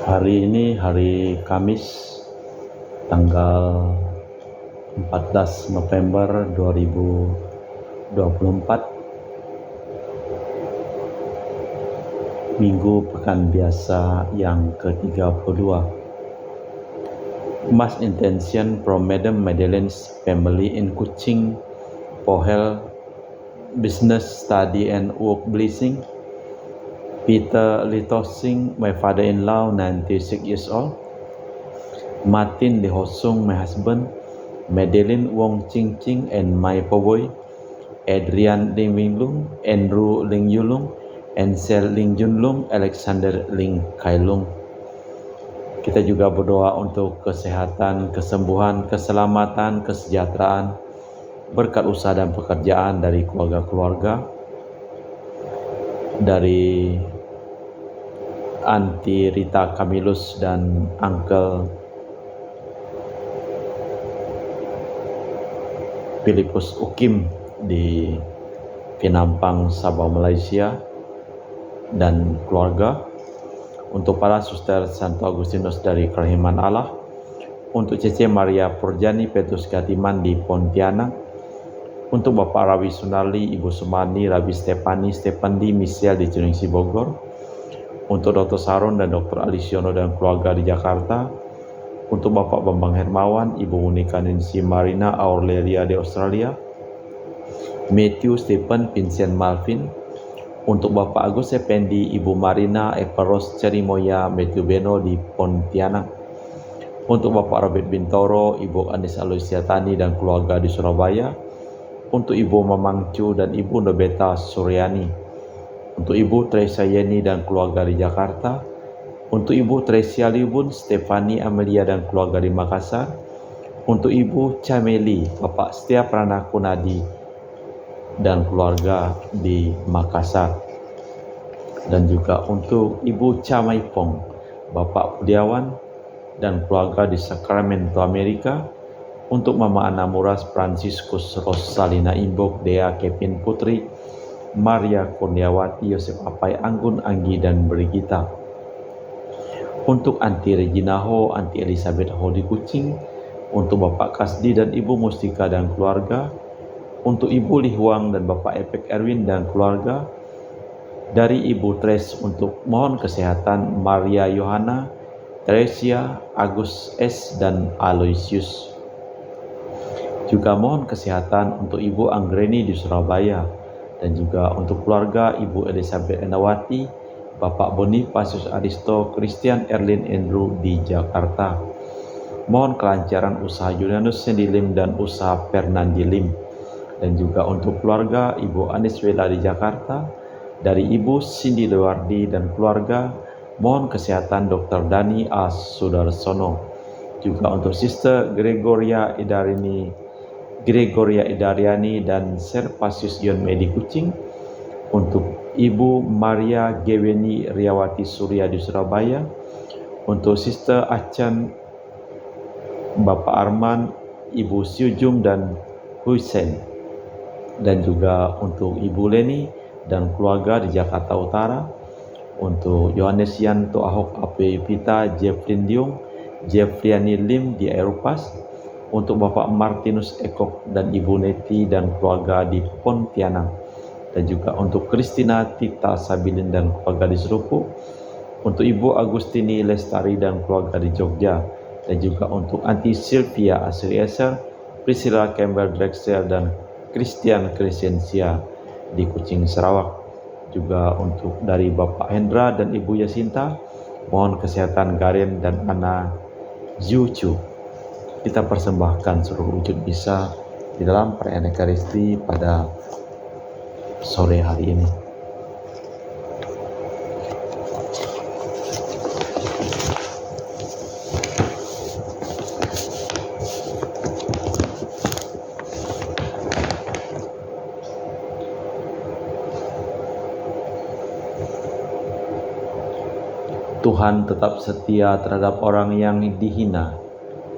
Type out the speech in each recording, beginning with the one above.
Hari ini hari Kamis tanggal 14 November 2024, Minggu Pekan Biasa yang ke-32. Mass intention from Madam Madeleine's family in Kuching for health, business, study and work blessing. Peter Litosing, my father-in-law, 96 years old. Martin Lee Hosung, my husband. Madeleine Wong Ching Ching and my boy. Adrian Ling Winglung, Andrew Ling Yulung, Ansel Ling Junlung, Alexander Ling Kailung. Kita juga berdoa untuk kesehatan, kesembuhan, keselamatan, kesejahteraan, berkat usaha dan pekerjaan dari keluarga-keluarga, dari Aunty Rita Kamilus dan Uncle Philippus Ukim di Pinampang, Sabah, Malaysia dan keluarga, untuk para suster Santo Agustinus dari Kerahiman Allah, untuk Cece Maria Purjani Petrus Gatiman di Pontianak, untuk Bapak Rawi Sunarli, Ibu Sumani, Rabi Stepandi, Michelle di Cilengsi Bogor, untuk Dr. Saron dan Dr. Alisiono dan keluarga di Jakarta, untuk Bapak Bambang Hermawan, Ibu Unika Nancy Marina Aurelia di Australia, Matthew Stephen Vincent Malvin, untuk Bapak Agus Effendi, Ibu Marina Eperos Cerimoya Matthew Beno di Pontianak, untuk Bapak Robert Bintoro, Ibu Anis Alusiatani dan keluarga di Surabaya, untuk Ibu Mamangcu dan Ibu Nobeta Suryani, untuk Ibu Teresa Yeni dan keluarga di Jakarta, untuk Ibu Tresia Libun, Stefani Amelia dan keluarga di Makassar, untuk Ibu Cameli, Bapak Setia Prana Kunadi dan keluarga di Makassar, dan juga untuk Ibu Camaipong, Bapak Budiawan dan keluarga di Sacramento, Amerika, untuk Mama Ana Muras, Franciscus Rosalina Imbok, Dea Kevin Putri, Maria Kurniawati, Yosef Apai Anggun, Anggi dan Brigita, untuk Aunty Regina Ho, Aunty Elizabeth Ho di Kuching, untuk Bapak Kasdi dan Ibu Mustika dan keluarga, untuk Ibu Li Huang dan Bapak Epek Erwin dan keluarga, dari Ibu Tres untuk mohon kesehatan Maria Yohana, Teresia, Agus S dan Aloysius. Juga mohon kesehatan untuk Ibu Anggreni di Surabaya, dan juga untuk keluarga Ibu Elizabeth Enawati, Bapak Bonifacius Aristo, Christian Erlin Andrew di Jakarta. Mohon kelancaran usaha Julianus Sendilim dan usaha Fernandi Lim, dan juga untuk keluarga Ibu Anis Wela di Jakarta, dari Ibu Cindy Lewardi dan keluarga, mohon kesehatan Dr. Dani A. Sudarsono. Juga untuk Sister Gregoria Idariani dan Servasius Yon Medi Kuching, untuk Ibu Maria Geweni Riawati Surya di Surabaya, untuk Sister Acan, Bapak Arman, Ibu Siujung dan Huisen, dan juga untuk Ibu Leni dan keluarga di Jakarta Utara, untuk Yohanes Yanto Ahok Ape Pita, Jeffrey Diung, Jeffriani Lim di Aeropas, untuk Bapak Martinus Ekok dan Ibu Neti dan keluarga di Pontianak, dan juga untuk Christina Tita Sabilin dan keluarga di Serupuk, untuk Ibu Agustini Lestari dan keluarga di Jogja, dan juga untuk Aunty Sylvia Asrieser, Priscilla Campbell Drexel dan Christian Crescencia di Kuching, Sarawak. Juga untuk dari Bapak Hendra dan Ibu Yasinta, mohon kesehatan Garen dan Ana Zucu. Kita persembahkan seluruh wujud bisa di dalam perayaan Ekaristi pada sore hari ini. Tuhan tetap setia terhadap orang yang dihina,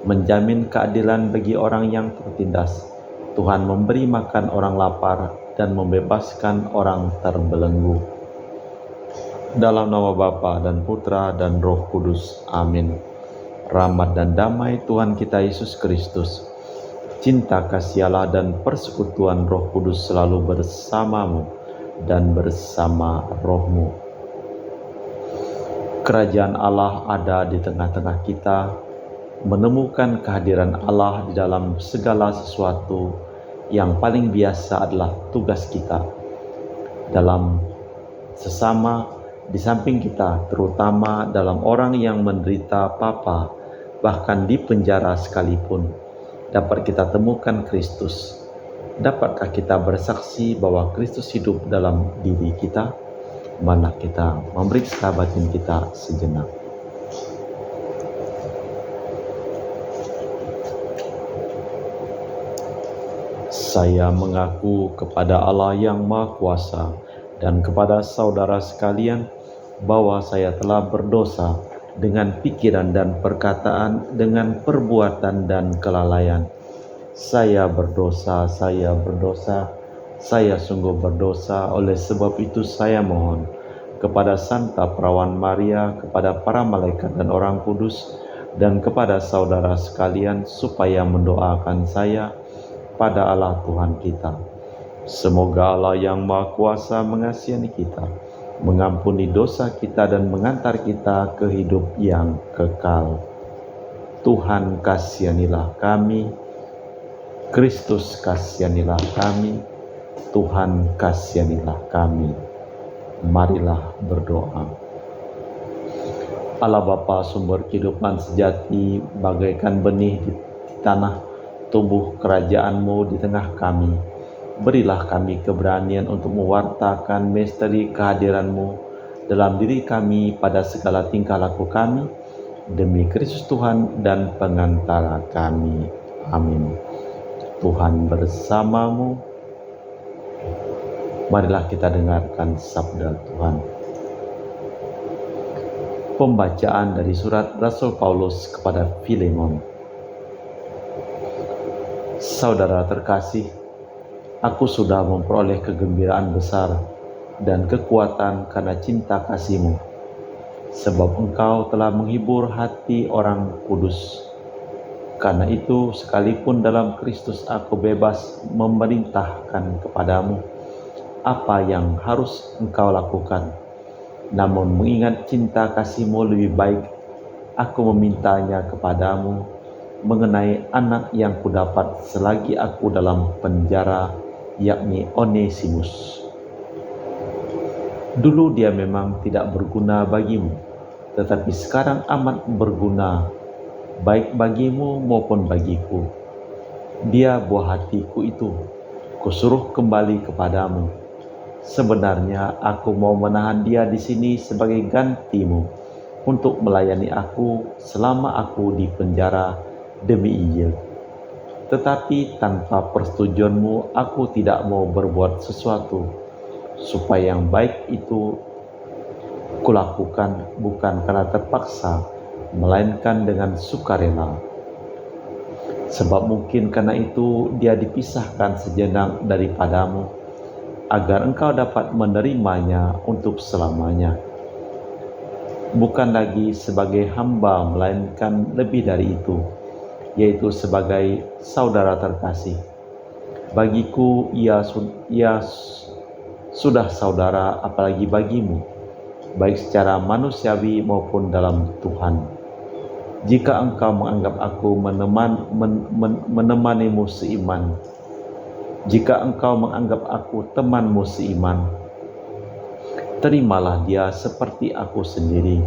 menjamin keadilan bagi orang yang tertindas. Tuhan memberi makan orang lapar dan membebaskan orang terbelenggu. Dalam nama Bapa dan Putra dan Roh Kudus. Amin. Rahmat dan damai Tuhan kita Yesus Kristus, cinta kasih Allah dan persekutuan Roh Kudus selalu bersamamu dan bersama rohmu. Kerajaan Allah ada di tengah-tengah kita. Menemukan kehadiran Allah di dalam segala sesuatu yang paling biasa adalah tugas kita dalam sesama, di samping kita, terutama dalam orang yang menderita apa-apa, bahkan di penjara sekalipun, dapat kita temukan Kristus. Dapatkah kita bersaksi bahwa Kristus hidup dalam diri kita? Mana kita memeriksa batin kita sejenak. Saya mengaku kepada Allah yang Maha Kuasa dan kepada saudara sekalian bahwa saya telah berdosa dengan pikiran dan perkataan, dengan perbuatan dan kelalaian. Saya berdosa, saya sungguh berdosa. Oleh sebab itu saya mohon kepada Santa Perawan Maria, kepada para malaikat dan orang kudus, dan kepada saudara sekalian supaya mendoakan saya pada Allah Tuhan kita. Semoga Allah yang Maha Kuasa mengasihani kita, mengampuni dosa kita dan mengantar kita ke hidup yang kekal. Tuhan kasihanilah kami, Kristus kasihanilah kami, Tuhan kasihanilah kami. Marilah berdoa. Allah Bapa sumber kehidupan sejati, bagaikan benih di tanah, tumbuh kerajaan-Mu di tengah kami. Berilah kami keberanian untuk mewartakan misteri kehadiran-Mu dalam diri kami pada segala tingkah laku kami, demi Kristus Tuhan dan pengantara kami. Amin. Tuhan bersamamu. Marilah kita dengarkan sabda Tuhan. Pembacaan dari surat Rasul Paulus kepada Filemon. Saudara terkasih, aku sudah memperoleh kegembiraan besar dan kekuatan karena cinta kasih-Mu, sebab Engkau telah menghibur hati orang kudus. Karena itu, sekalipun dalam Kristus aku bebas memerintahkan kepadamu apa yang harus engkau lakukan. Namun mengingat cinta kasih-Mu lebih baik, aku memintanya kepadamu mengenai anak yang kudapat selagi aku dalam penjara, yakni Onesimus. Dulu dia memang tidak berguna bagimu, tetapi sekarang amat berguna, baik bagimu maupun bagiku. Dia buah hatiku itu, kusuruh kembali kepadamu. Sebenarnya aku mau menahan dia di sini sebagai gantimu untuk melayani aku selama aku di penjara demi Injil. Tetapi tanpa persetujuanmu aku tidak mau berbuat sesuatu, supaya yang baik itu kulakukan bukan karena terpaksa, melainkan dengan sukarela. Sebab mungkin karena itu dia dipisahkan sejenak daripadamu, agar engkau dapat menerimanya untuk selamanya. Bukan lagi sebagai hamba, melainkan lebih dari itu, yaitu sebagai saudara terkasih. Bagiku ia sudah saudara, apalagi bagimu, baik secara manusiawi maupun dalam Tuhan. Jika engkau menganggap aku menemanimu seiman, jika engkau menganggap aku temanmu seiman, terimalah dia seperti aku sendiri.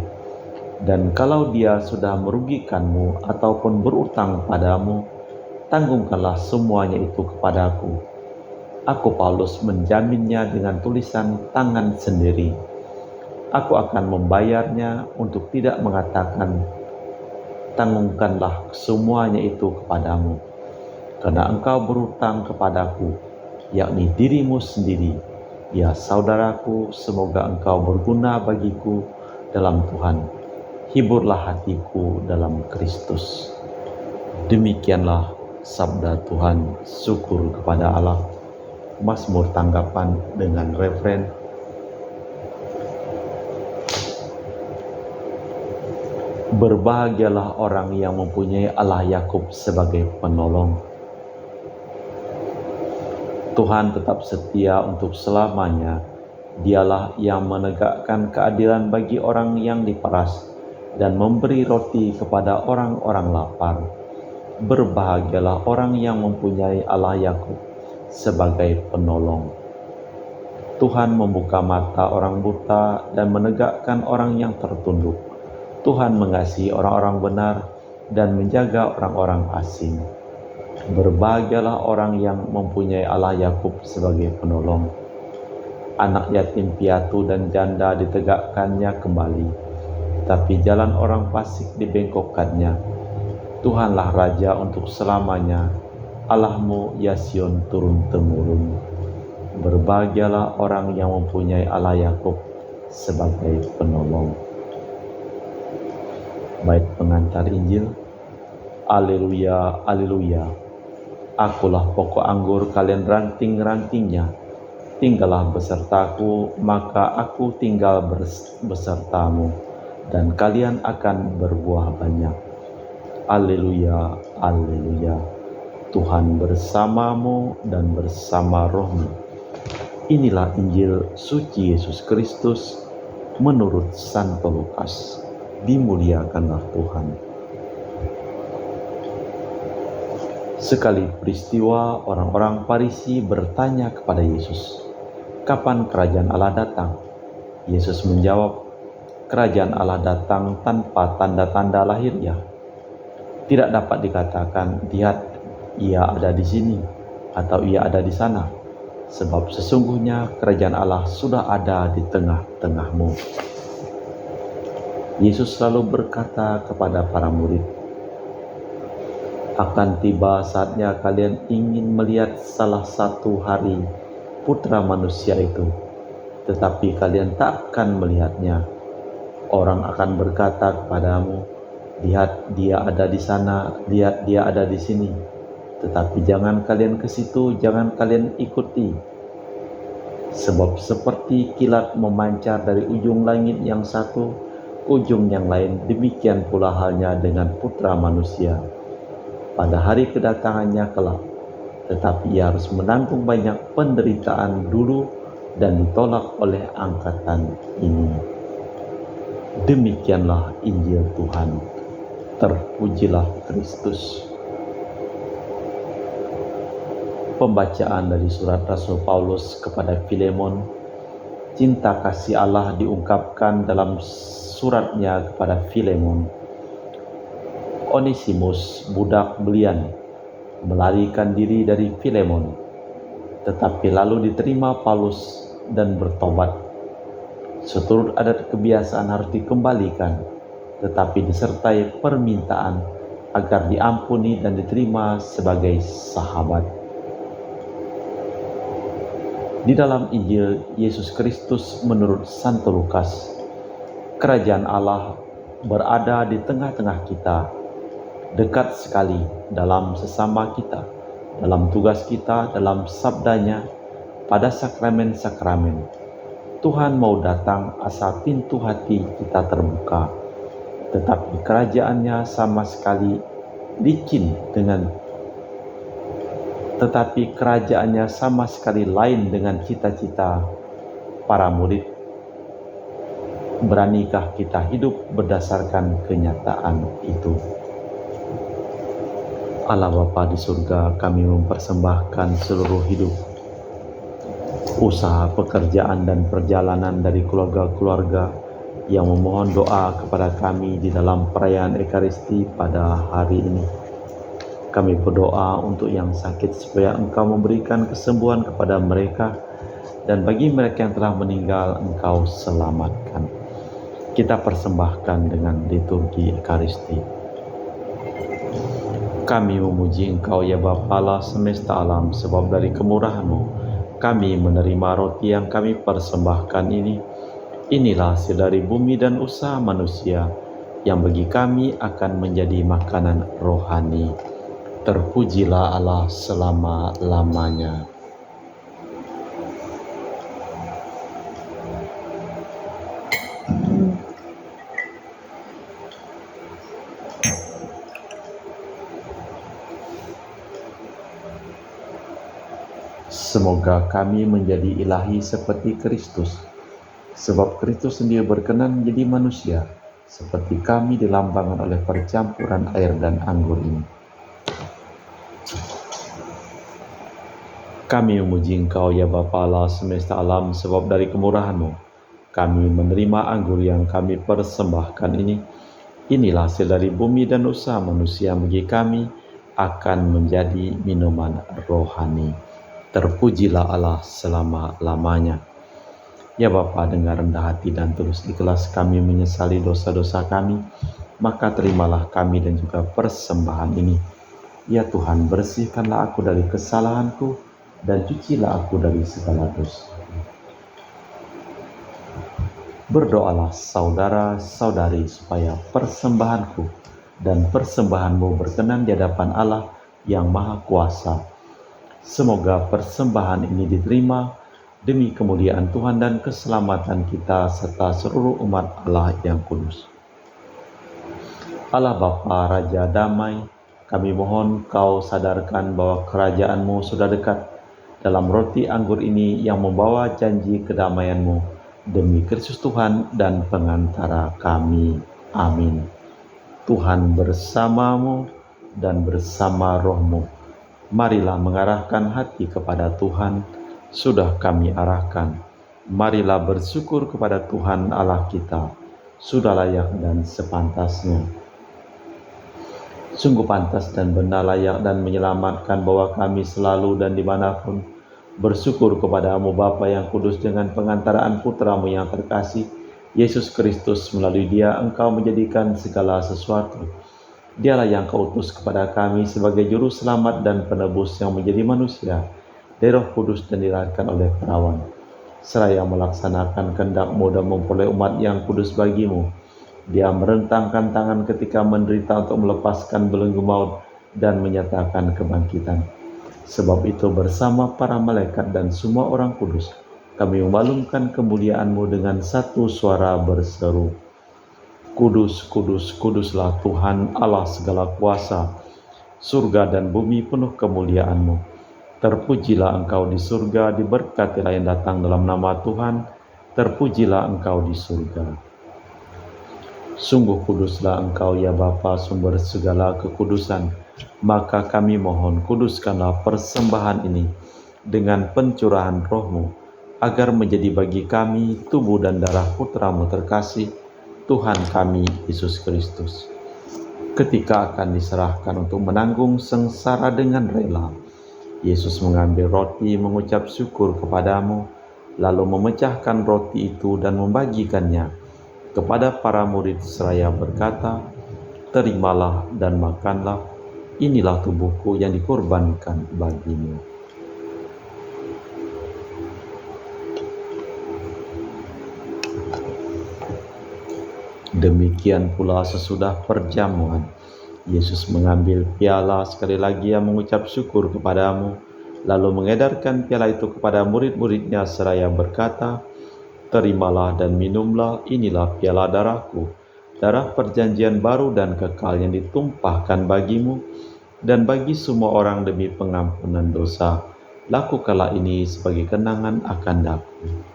Dan kalau dia sudah merugikanmu ataupun berutang padamu, tanggungkanlah semuanya itu kepadaku. Aku Paulus menjaminnya dengan tulisan tangan sendiri. Aku akan membayarnya untuk tidak mengatakan, tanggungkanlah semuanya itu kepadamu. Karena engkau berutang kepadaku, yakni dirimu sendiri. Ya saudaraku, semoga engkau berguna bagiku dalam Tuhan. Hiburlah hatiku dalam Kristus. Demikianlah sabda Tuhan. Syukur kepada Allah. Mazmur tanggapan dengan referen. Berbahagialah orang yang mempunyai Allah Yakub sebagai penolong. Tuhan tetap setia untuk selamanya. Dialah yang menegakkan keadilan bagi orang yang diperas dan memberi roti kepada orang-orang lapar. Berbahagialah orang yang mempunyai Allah Yakub sebagai penolong. Tuhan membuka mata orang buta dan menegakkan orang yang tertunduk. Tuhan mengasihi orang-orang benar dan menjaga orang-orang asing. Berbahagialah orang yang mempunyai Allah Yakub sebagai penolong. Anak yatim piatu dan janda ditegakkannya kembali, tapi jalan orang fasik dibengkokkannya. Tuhanlah Raja untuk selamanya, Allahmu ya Sion turun-temurun. Berbahagialah orang yang mempunyai Allah Yakub sebagai penolong. Bait pengantar Injil. Haleluya, haleluya. Akulah pokok anggur, kalian ranting-rantingnya. Tinggallah besertaku, maka aku tinggal besertamu, dan kalian akan berbuah banyak. Haleluya, haleluya. Tuhan bersamamu dan bersama rohmu. Inilah Injil suci Yesus Kristus menurut Santo Lukas. Dimuliakanlah Tuhan. Sekali peristiwa, orang-orang Farisi bertanya kepada Yesus, "Kapan kerajaan Allah datang?" Yesus menjawab, "Kerajaan Allah datang tanpa tanda-tanda lahirnya. Tidak dapat dikatakan, 'Lihat, ia ada di sini,' atau 'ia ada di sana,' sebab sesungguhnya kerajaan Allah sudah ada di tengah-tengahmu." Yesus selalu berkata kepada para murid, "Akan tiba saatnya kalian ingin melihat salah satu hari Putra Manusia itu, tetapi kalian tak akan melihatnya. Orang akan berkata kepadamu, 'Lihat, dia ada di sana, lihat, dia ada di sini,' tetapi jangan kalian ke situ, jangan kalian ikuti. Sebab seperti kilat memancar dari ujung langit yang satu ke ujung yang lain, demikian pula halnya dengan Putra Manusia pada hari kedatangannya kelak. Tetapi ia harus menanggung banyak penderitaan dulu dan ditolak oleh angkatan ini." Demikianlah Injil Tuhan. Terpujilah Kristus. Pembacaan dari surat Rasul Paulus kepada Filemon. Cinta kasih Allah diungkapkan dalam suratnya kepada Filemon. Onesimus, budak belian, melarikan diri dari Filemon, tetapi lalu diterima Paulus dan bertobat. Seturut adat kebiasaan harus dikembalikan, tetapi disertai permintaan agar diampuni dan diterima sebagai sahabat. Di dalam Injil Yesus Kristus menurut Santo Lukas, kerajaan Allah berada di tengah-tengah kita, dekat sekali dalam sesama kita, dalam tugas kita, dalam sabdanya, pada sakramen-sakramen. Tuhan mau datang asal pintu hati kita terbuka, tetapi kerajaannya sama sekali lain dengan cita-cita para murid. Beranikah kita hidup berdasarkan kenyataan itu? Allah Bapa di surga, kami mempersembahkan seluruh hidup, usaha, pekerjaan, dan perjalanan dari keluarga-keluarga yang memohon doa kepada kami di dalam perayaan Ekaristi pada hari ini. Kami berdoa untuk yang sakit supaya Engkau memberikan kesembuhan kepada mereka, dan bagi mereka yang telah meninggal Engkau selamatkan. Kita persembahkan dengan liturgi Ekaristi. Kami memuji Engkau ya Bapa Allah semesta alam, sebab dari kemurahan-Mu kami menerima roti yang kami persembahkan ini. Inilah hasil dari bumi dan usaha manusia yang bagi kami akan menjadi makanan rohani. Terpujilah Allah selama-lamanya. Semoga kami menjadi ilahi seperti Kristus, sebab Kristus sendiri berkenan menjadi manusia, seperti kami dilambangkan oleh percampuran air dan anggur ini. Kami memuji Engkau ya Bapa Allah semesta alam, sebab dari kemurahan-Mu kami menerima anggur yang kami persembahkan ini. Inilah hasil dari bumi dan usaha manusia bagi kami akan menjadi minuman rohani. Terpujilah Allah selama-lamanya. Ya Bapa, dengan rendah hati dan tulus ikhlas kami menyesali dosa-dosa kami, maka terimalah kami dan juga persembahan ini. Ya Tuhan, bersihkanlah aku dari kesalahanku dan cucilah aku dari segala dosa. Berdoalah saudara-saudari supaya persembahanku dan persembahanmu berkenan di hadapan Allah yang Maha Kuasa. Semoga persembahan ini diterima demi kemuliaan Tuhan dan keselamatan kita serta seluruh umat Allah yang kudus. Allah Bapa Raja Damai, kami mohon Kau sadarkan bahwa kerajaan-Mu sudah dekat dalam roti anggur ini yang membawa janji kedamaian-Mu demi Kristus Tuhan dan pengantara kami. Amin. Tuhan bersamamu dan bersama rohmu. Marilah mengarahkan hati kepada Tuhan, sudah kami arahkan. Marilah bersyukur kepada Tuhan Allah kita, sudah layak dan sepantasnya. Sungguh pantas dan benar, layak dan menyelamatkan bahwa kami selalu dan dimanapun bersyukur kepadamu Bapa yang kudus, dengan pengantaraan putramu yang terkasih, Yesus Kristus. Melalui Dia Engkau menjadikan segala sesuatu. Dialah yang Kau utus kepada kami sebagai juru selamat dan penebus yang menjadi manusia dari Roh Kudus dan dilahirkan oleh perawan, seraya melaksanakan kehendak-Mu dan memperoleh umat yang kudus bagi-Mu. Dia merentangkan tangan ketika menderita untuk melepaskan belenggu maut dan menyatakan kebangkitan. Sebab itu bersama para malaikat dan semua orang kudus, kami memaklumkan kemuliaan-Mu dengan satu suara berseru, Kudus, kudus, kuduslah Tuhan Allah segala kuasa. Surga dan bumi penuh kemuliaan-Mu. Terpujilah Engkau di surga, diberkatilah yang datang dalam nama Tuhan. Terpujilah Engkau di surga. Sungguh kuduslah Engkau ya Bapa, sumber segala kekudusan. Maka kami mohon, kuduskanlah persembahan ini dengan pencurahan Roh-Mu, agar menjadi bagi kami tubuh dan darah Putra-Mu terkasih, Tuhan kami Yesus Kristus. Ketika akan diserahkan untuk menanggung sengsara dengan rela, Yesus mengambil roti, mengucap syukur kepadamu, lalu memecahkan roti itu dan membagikannya kepada para murid seraya berkata, terimalah dan makanlah, inilah tubuhku yang dikorbankan bagimu. Demikian pula sesudah perjamuan, Yesus mengambil piala, sekali lagi Ia mengucap syukur kepadamu, lalu mengedarkan piala itu kepada murid-murid-Nya seraya berkata, terimalah dan minumlah, inilah piala darahku, darah perjanjian baru dan kekal yang ditumpahkan bagimu dan bagi semua orang demi pengampunan dosa. Lakukanlah ini sebagai kenangan akan aku.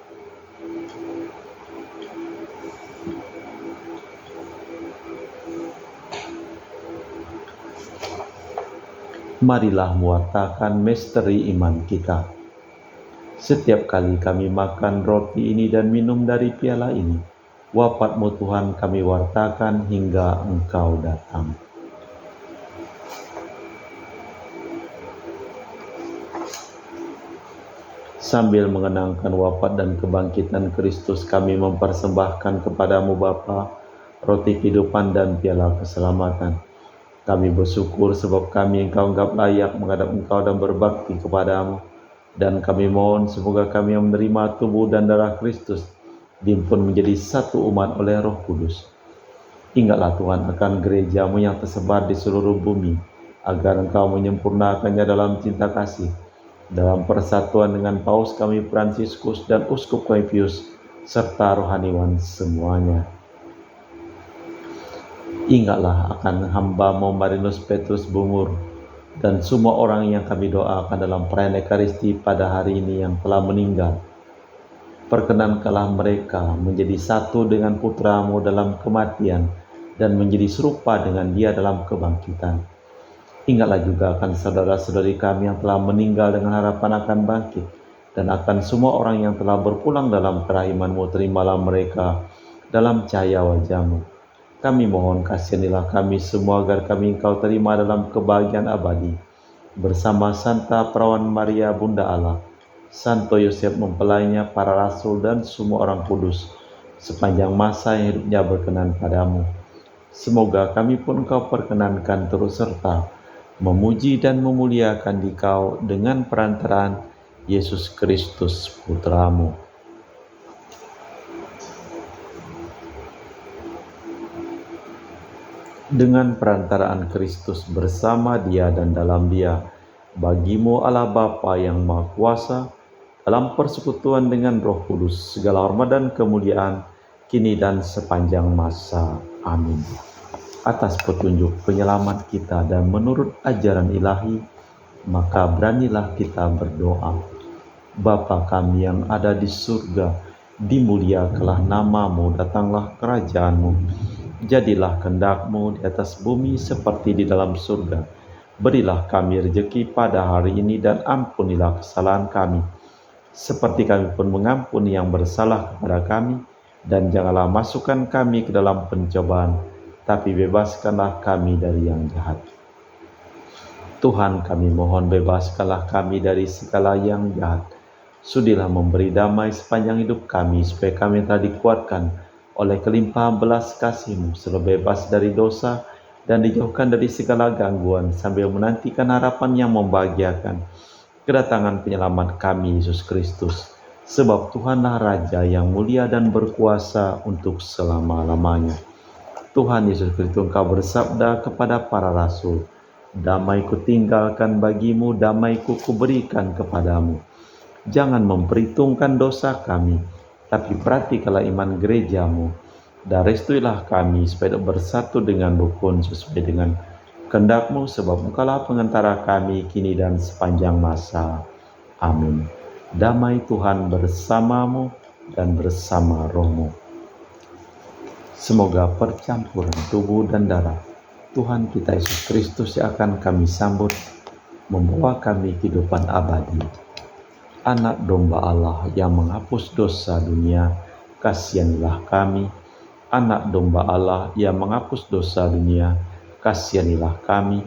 Marilah mewartakan misteri iman kita. Setiap kali kami makan roti ini dan minum dari piala ini, wafat-Mu Tuhan kami wartakan hingga Engkau datang. Sambil mengenangkan wafat dan kebangkitan Kristus, kami mempersembahkan kepadamu Bapa roti kehidupan dan piala keselamatan. Kami bersyukur sebab kami Engkau anggap layak menghadap Engkau dan berbakti kepadamu. Dan kami mohon semoga kami yang menerima tubuh dan darah Kristus dihimpun menjadi satu umat oleh Roh Kudus. Ingatlah Tuhan akan gereja-Mu yang tersebar di seluruh bumi, agar Engkau menyempurnakannya dalam cinta kasih, dalam persatuan dengan Paus kami Fransiskus dan Uskup kami Pius, serta rohaniwan semuanya. Ingatlah akan hamba-Mu Marinus Petrus Bungur, dan semua orang yang kami doakan dalam perayaan Ekaristi pada hari ini yang telah meninggal. Perkenankanlah mereka menjadi satu dengan Putra-Mu dalam kematian dan menjadi serupa dengan Dia dalam kebangkitan. Ingatlah juga akan saudara-saudari kami yang telah meninggal dengan harapan akan bangkit, dan akan semua orang yang telah berpulang dalam kerahiman-Mu, terimalah mereka dalam cahaya wajah-Mu. Kami mohon kasihanilah kami semua agar kami Engkau terima dalam kebahagiaan abadi, bersama Santa Perawan Maria Bunda Allah, Santo Yosef mempelainya, para rasul dan semua orang kudus, sepanjang masa yang hidupnya berkenan padamu. Semoga kami pun Engkau perkenankan terus serta memuji dan memuliakan Dikau dengan perantaraan Yesus Kristus Putra-Mu. Dengan perantaraan Kristus, bersama Dia dan dalam Dia, bagimu Allah Bapa yang Maha Kuasa, dalam persekutuan dengan Roh Kudus, segala hormat dan kemuliaan kini dan sepanjang masa. Amin. Atas petunjuk penyelamat kita dan menurut ajaran ilahi, maka beranilah kita berdoa. Bapa kami yang ada di surga, dimuliakanlah nama-Mu, datanglah kerajaan-Mu. Jadilah kehendak-Mu di atas bumi seperti di dalam surga. Berilah kami rejeki pada hari ini dan ampunilah kesalahan kami, seperti kami pun mengampuni yang bersalah kepada kami. Dan janganlah masukkan kami ke dalam pencobaan, tapi bebaskanlah kami dari yang jahat. Tuhan, kami mohon bebaskanlah kami dari segala yang jahat. Sudilah memberi damai sepanjang hidup kami, supaya kami telah dikuatkan oleh kelimpahan belas kasih-Mu, selalu bebas dari dosa dan dijauhkan dari segala gangguan, sambil menantikan harapan yang membahagiakan, kedatangan penyelamat kami, Yesus Kristus. Sebab Tuhanlah Raja yang mulia dan berkuasa untuk selama-lamanya. Tuhan Yesus Kristus, Engkau bersabda kepada para rasul, "Damai-Ku tinggalkan bagimu, damai-Ku kuberikan kepadamu. Jangan memperhitungkan dosa kami, tapi perhatikanlah iman gereja-Mu, dan restuilah kami supaya bersatu dengan rukun sesuai dengan kehendak-Mu, sebab Engkaulah pengantara kami kini dan sepanjang masa. Amin. Damai Tuhan bersamamu dan bersama roh-Mu." Semoga percampuran tubuh dan darah Tuhan kita Yesus Kristus yang akan kami sambut membawa kami kehidupan abadi. Anak domba Allah yang menghapus dosa dunia, kasihanilah kami. Anak domba Allah yang menghapus dosa dunia, kasihanilah kami.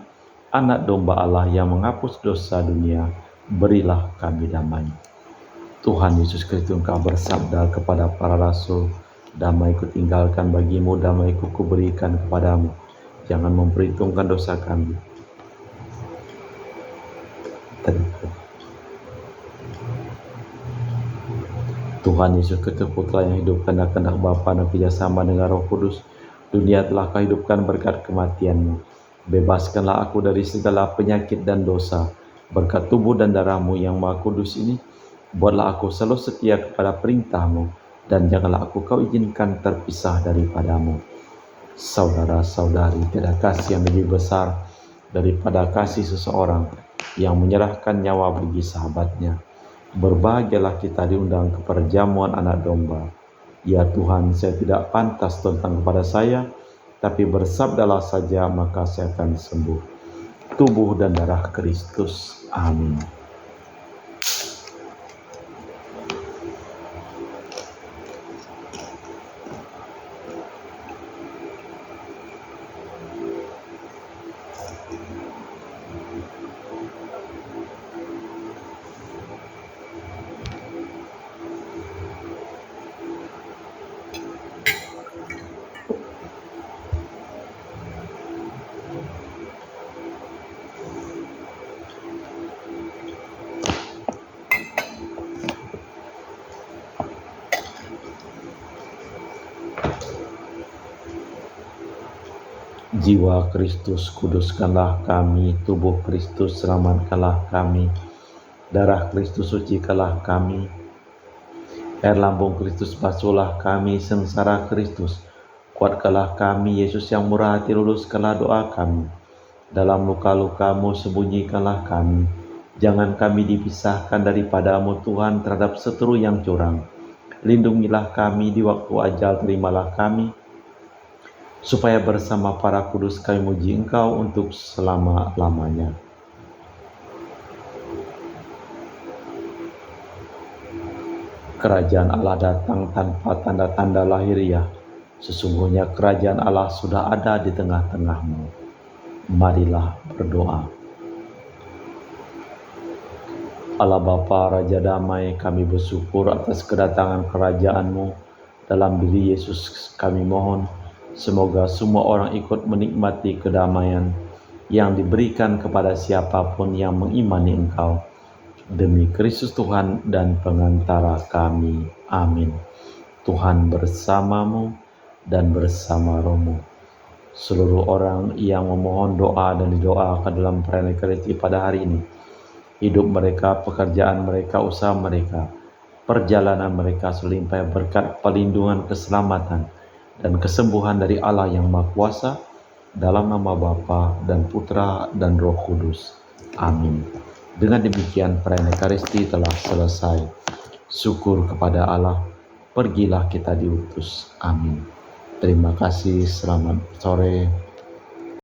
Anak domba Allah yang menghapus dosa dunia, berilah kami damai. Tuhan Yesus Kristus, Engkau bersabda kepada para rasul, "Damai-Ku tinggalkan bagimu, damai-Ku kuberikan kepadamu. Jangan memperhitungkan dosa kami." Tuhan Yesus Kristus, Putra yang hidup karena kehendak Bapa dan kerjasama dengan Roh Kudus, dunia telah Kau hidupkan berkat kematian-Mu. Bebaskanlah aku dari segala penyakit dan dosa, berkat tubuh dan darah-Mu yang Maha Kudus ini. Buatlah aku selalu setia kepada perintah-Mu, dan janganlah aku Kau izinkan terpisah daripada-Mu. Saudara-saudari, tiada kasih yang lebih besar daripada kasih seseorang yang menyerahkan nyawa bagi sahabatnya. Berbahagialah kita diundang ke perjamuan anak domba. Ya Tuhan, saya tidak pantas tentang kepada saya, tapi bersabdalah saja maka saya akan sembuh. Tubuh dan darah Kristus. Amin. Jiwa Kristus, kuduskanlah kami. Tubuh Kristus, selamatkanlah kami. Darah Kristus, sucikanlah kami. Air lambung Kristus, basuhlah kami. Sengsara Kristus, kuatkanlah kami. Yesus yang murah hati, luluskanlah doa kami. Dalam luka-luka-Mu sembunyikanlah kami. Jangan kami dipisahkan daripadamu Tuhan terhadap seteru yang curang. Lindungilah kami di waktu ajal, terimalah kami, supaya bersama para kudus kami muji Engkau untuk selama-lamanya. Kerajaan Allah datang tanpa tanda-tanda lahiriah. Sesungguhnya kerajaan Allah sudah ada di tengah-tengahmu. Marilah berdoa. Allah Bapa, Raja Damai, kami bersyukur atas kedatangan kerajaan-Mu dalam diri Yesus. Kami mohon, semoga semua orang ikut menikmati kedamaian yang diberikan kepada siapapun yang mengimani Engkau. Demi Kristus Tuhan dan pengantara kami. Amin. Tuhan bersamamu dan bersama rohmu. Seluruh orang yang memohon doa dan didoakan dalam perayaan Ekaristi pada hari ini, hidup mereka, pekerjaan mereka, usaha mereka, perjalanan mereka selimpah berkat pelindungan, keselamatan, dan kesembuhan dari Allah yang Maha Kuasa, dalam nama Bapa dan Putra dan Roh Kudus. Amin. Dengan demikian perayaan Ekaristi telah selesai. Syukur kepada Allah, pergilah kita diutus. Amin. Terima kasih, selamat sore.